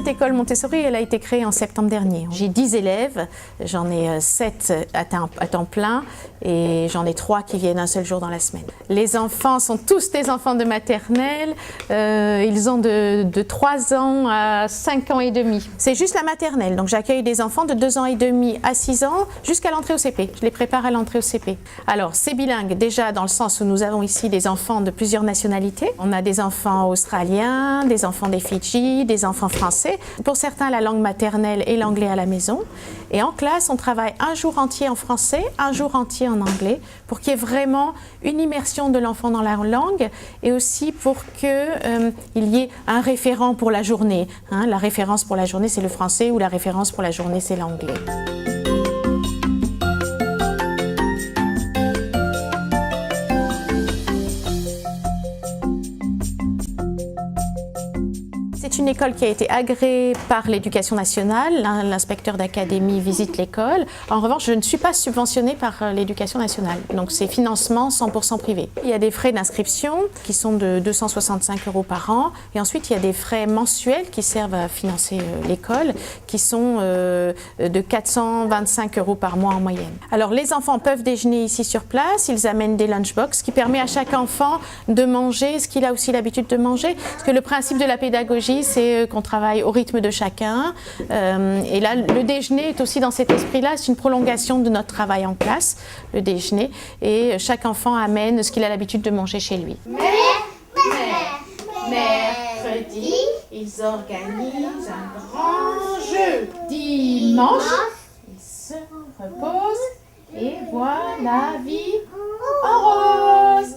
cette école Montessori, elle a été créée en septembre dernier. J'ai 10 élèves, j'en ai 7 à temps plein et j'en ai 3 qui viennent un seul jour dans la semaine. Les enfants sont tous des enfants de maternelle, ils ont de 3 ans à 5 ans et demi. C'est juste la maternelle, donc j'accueille des enfants de 2 ans et demi à 6 ans jusqu'à l'entrée au CP. Je les prépare à l'entrée au CP. Alors c'est bilingue déjà dans le sens où nous avons ici des enfants de plusieurs nationalités. On a des enfants australiens, des enfants des Fidji, des enfants français. Pour certains, la langue maternelle et l'anglais à la maison. Et en classe, on travaille un jour entier en français, un jour entier en anglais, pour qu'il y ait vraiment une immersion de l'enfant dans la langue et aussi pour qu'il y ait un référent pour la journée. La référence pour la journée, c'est le français ou la référence pour la journée, c'est l'anglais. C'est une école qui a été agréée par l'Éducation nationale. L'inspecteur d'académie visite l'école. En revanche, je ne suis pas subventionnée par l'Éducation nationale. Donc c'est financement 100% privé. Il y a des frais d'inscription qui sont de 265 € par an. Et ensuite, il y a des frais mensuels qui servent à financer l'école, qui sont de 425 € par mois en moyenne. Alors les enfants peuvent déjeuner ici sur place. Ils amènent des lunchbox, ce qui permet à chaque enfant de manger ce qu'il a aussi l'habitude de manger. Parce que le principe de la pédagogie, c'est qu'on travaille au rythme de chacun. Et là, le déjeuner est aussi dans cet esprit-là. C'est une prolongation de notre travail en classe, le déjeuner. Et chaque enfant amène ce qu'il a l'habitude de manger chez lui. Mercredi, ils organisent un grand jeu. Dimanche, ils se reposent et voient la vie en rose.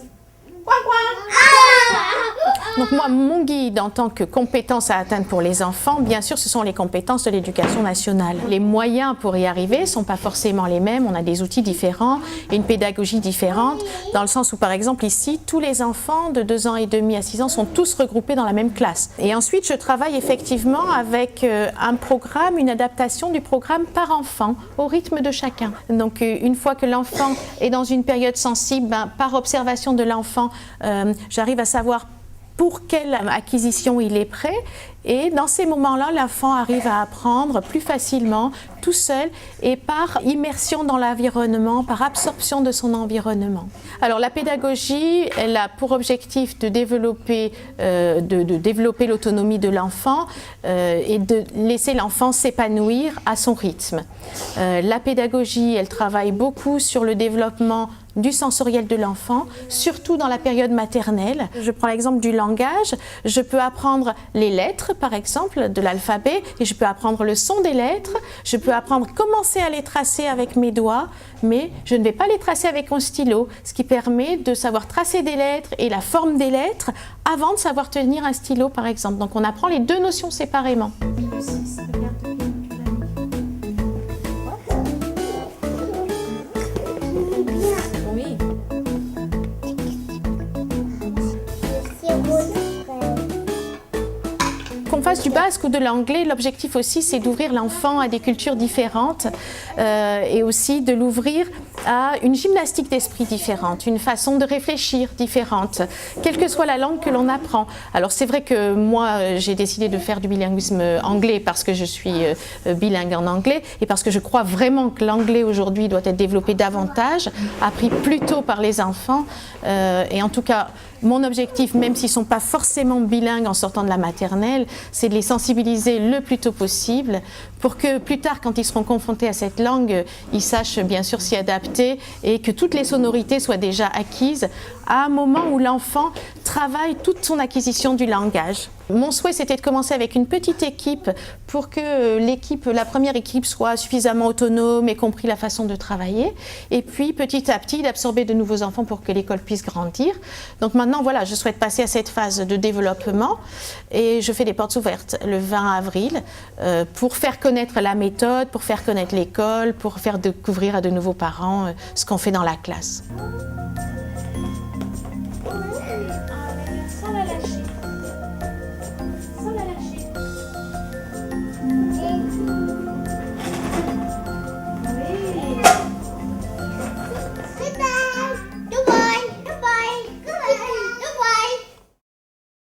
Coin, coin. Donc moi, mon guide en tant que compétence à atteindre pour les enfants, bien sûr, ce sont les compétences de l'Éducation nationale. Les moyens pour y arriver ne sont pas forcément les mêmes. On a des outils différents et une pédagogie différente, dans le sens où, par exemple, ici, tous les enfants de 2 ans et demi à 6 ans sont tous regroupés dans la même classe. Et ensuite, je travaille effectivement avec un programme, une adaptation du programme par enfant, au rythme de chacun. Donc, une fois que l'enfant est dans une période sensible, par observation de l'enfant, j'arrive à savoir pour quelle acquisition il est prêt. Et dans ces moments-là, l'enfant arrive à apprendre plus facilement, tout seul, et par immersion dans l'environnement, par absorption de son environnement. Alors la pédagogie, elle a pour objectif de développer l'autonomie de l'enfant et de laisser l'enfant s'épanouir à son rythme. La pédagogie, elle travaille beaucoup sur le développement du sensoriel de l'enfant, surtout dans la période maternelle. Je prends l'exemple du langage. Je peux apprendre les lettres, par exemple, de l'alphabet, et je peux apprendre le son des lettres. Je peux commencer à les tracer avec mes doigts, mais je ne vais pas les tracer avec un stylo, ce qui permet de savoir tracer des lettres et la forme des lettres avant de savoir tenir un stylo, par exemple. Donc on apprend les deux notions séparément. Qu'on fasse du basque ou de l'anglais, l'objectif aussi c'est d'ouvrir l'enfant à des cultures différentes et aussi de l'ouvrir à une gymnastique d'esprit différente, une façon de réfléchir différente, quelle que soit la langue que l'on apprend. Alors c'est vrai que moi j'ai décidé de faire du bilinguisme anglais parce que je suis bilingue en anglais et parce que je crois vraiment que l'anglais aujourd'hui doit être développé davantage, appris plus tôt par les enfants et en tout cas mon objectif, même s'ils ne sont pas forcément bilingues en sortant de la maternelle, c'est de les sensibiliser le plus tôt possible pour que plus tard, quand ils seront confrontés à cette langue, ils sachent bien sûr s'y adapter et que toutes les sonorités soient déjà acquises à un moment où l'enfant travaille toute son acquisition du langage. Mon souhait, c'était de commencer avec une petite équipe pour que la première équipe soit suffisamment autonome et compris la façon de travailler. Et puis, petit à petit, d'absorber de nouveaux enfants pour que l'école puisse grandir. Donc maintenant, voilà, je souhaite passer à cette phase de développement et je fais des portes ouvertes le 20 avril pour faire connaître la méthode, pour faire connaître l'école, pour faire découvrir à de nouveaux parents ce qu'on fait dans la classe.